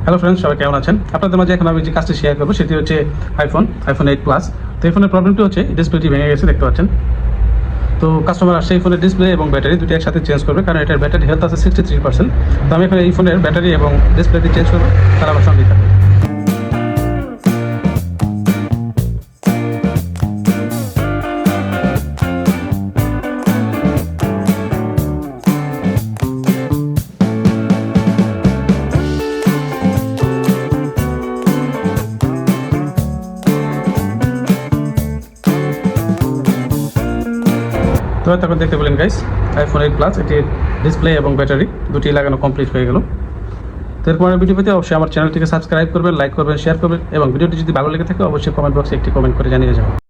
Hello friends, সবাই কেমন আছেন? আপনাদের মাঝে এখন আমি যে কাজটি শেয়ার করবো সেটি হচ্ছে আইফোন 8 প্লাস। তো এই ফোনের প্রবলেমটি হচ্ছে ডিসপ্লেটি ভেঙে গেছে, দেখতে পাচ্ছেন। তো কাস্টমার আসছে এই ফোনের ডিসপ্লে এবং ব্যাটারি দুটি একসাথে চেঞ্জ করবে, কারণ এটার ব্যাটারি হেলথ আছে 63%। তো আমি এখন এই ফোনের ব্যাটারি এবং ডিসপ্লেটি চেঞ্জ করবো, তাহলে আমার সঙ্গেই থাকবে। তো তখন দেখতে পেলেন গাইস, আইফোন 8 প্লাস এটির ডিসপ্লে এবং ব্যাটারি দুটি লাগানো কমপ্লিট হয়ে গেল। তো এরপরে ভিডিও পেতে অবশ্যই আমার চ্যানেলটিকে সাবস্ক্রাইব করবেন, লাইক করবেন, শেয়ার করবেন এবং ভিডিওটি যদি ভালো লেগে থাকে অবশ্যই কমেন্ট বক্সে একটি কমেন্ট করে জানিয়ে যাবেন।